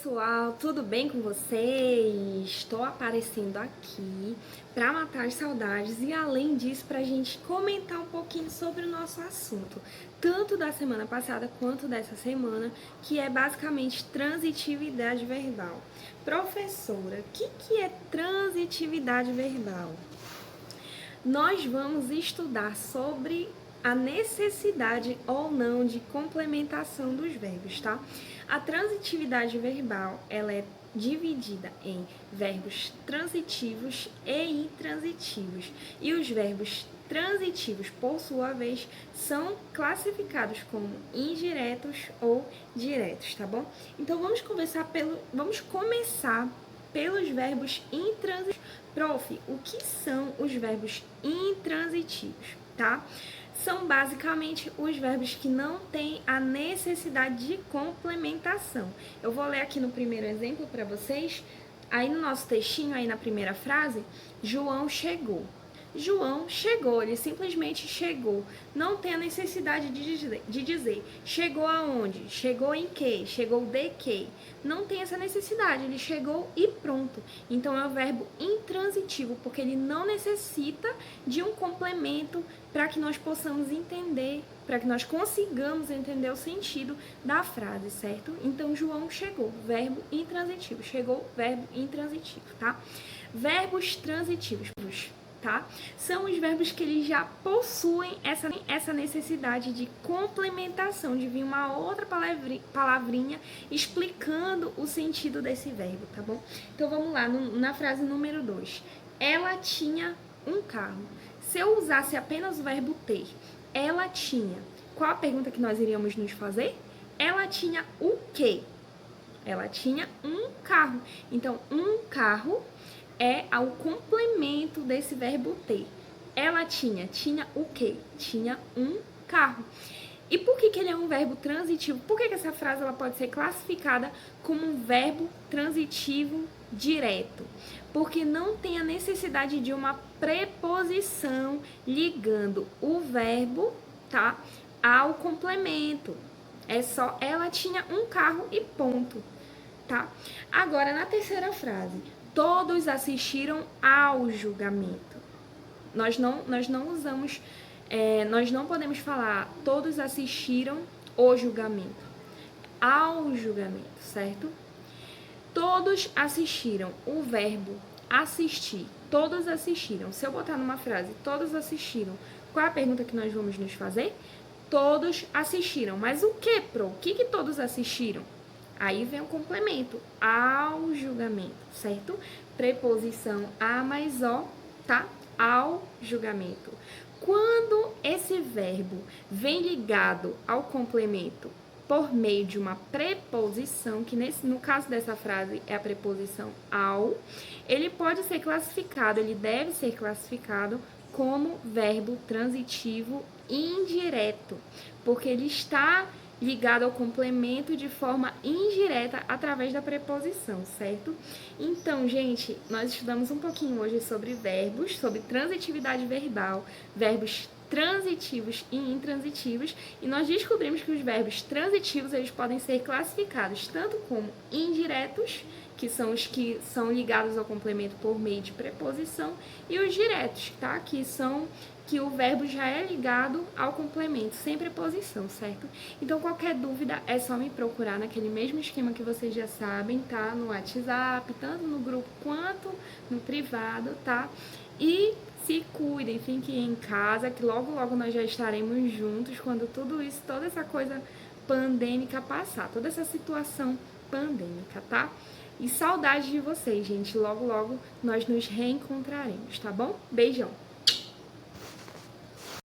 pessoal, tudo bem com vocês? Estou aparecendo aqui para matar as saudades e além disso para a gente comentar um pouquinho sobre o nosso assunto, tanto da semana passada quanto dessa semana, que é basicamente transitividade verbal. Professora, o que é transitividade verbal? Nós vamos estudar sobre a necessidade ou não de complementação dos verbos, tá? A transitividade verbal, ela é dividida em verbos transitivos e intransitivos. E os verbos transitivos, por sua vez, são classificados como indiretos ou diretos, tá bom? Então vamos começar pelos verbos intransitivos. Prof, o que são os verbos intransitivos, tá? São basicamente os verbos que não têm a necessidade de complementação. Eu vou ler aqui no primeiro exemplo para vocês. Aí no nosso textinho, aí na primeira frase, João chegou. João chegou, ele simplesmente chegou. Não tem a necessidade de dizer chegou aonde, chegou em que, chegou de que. Não tem essa necessidade, ele chegou e pronto. Então é o verbo intransitivo, porque ele não necessita de um complemento para que nós possamos entender, para que nós consigamos entender o sentido da frase, certo? Então João chegou, verbo intransitivo. Chegou, verbo intransitivo, tá? Verbos transitivos, tá? São os verbos que eles já possuem essa necessidade de complementação, de vir uma outra palavrinha explicando o sentido desse verbo, tá bom? Então vamos lá, na frase número 2. Ela tinha um carro. Se eu usasse apenas o verbo ter, ela tinha, qual a pergunta que nós iríamos nos fazer? Ela tinha o quê? Ela tinha um carro. Então, um carro é o complemento desse verbo ter. Ela tinha o quê? Tinha um carro. E por que ele é um verbo transitivo? Por que essa frase ela pode ser classificada como um verbo transitivo direto? Porque não tem a necessidade de uma preposição ligando o verbo, tá, ao complemento. É só ela tinha um carro e ponto, tá? Agora, na terceira frase, todos assistiram ao julgamento. Nós não usamos, nós não podemos falar todos assistiram o julgamento. Ao julgamento, certo? Todos assistiram, o verbo assistir, todos assistiram. Se eu botar numa frase, todos assistiram, qual é a pergunta que nós vamos nos fazer? Todos assistiram. Mas o que, pro? O que todos assistiram? Aí vem o complemento, ao julgamento, certo? Preposição a mais o, tá? Ao julgamento. Quando esse verbo vem ligado ao complemento por meio de uma preposição, que no caso dessa frase é a preposição ao, ele pode ser classificado, ele deve ser classificado como verbo transitivo indireto, porque ele está ligado ao complemento de forma indireta através da preposição, certo? Então, gente, nós estudamos um pouquinho hoje sobre verbos, sobre transitividade verbal, verbos transitivos e intransitivos, e nós descobrimos que os verbos transitivos eles podem ser classificados tanto como indiretos, que são os que são ligados ao complemento por meio de preposição, e os diretos, tá? Que o verbo já é ligado ao complemento, sem preposição, certo? Então, qualquer dúvida é só me procurar naquele mesmo esquema que vocês já sabem, tá? No WhatsApp, tanto no grupo quanto no privado, tá? E se cuidem, fiquem em casa, que logo, logo nós já estaremos juntos quando tudo isso, toda essa coisa pandêmica passar, toda essa situação pandêmica, tá? E saudade de vocês, gente. Logo, logo nós nos reencontraremos, tá bom? Beijão!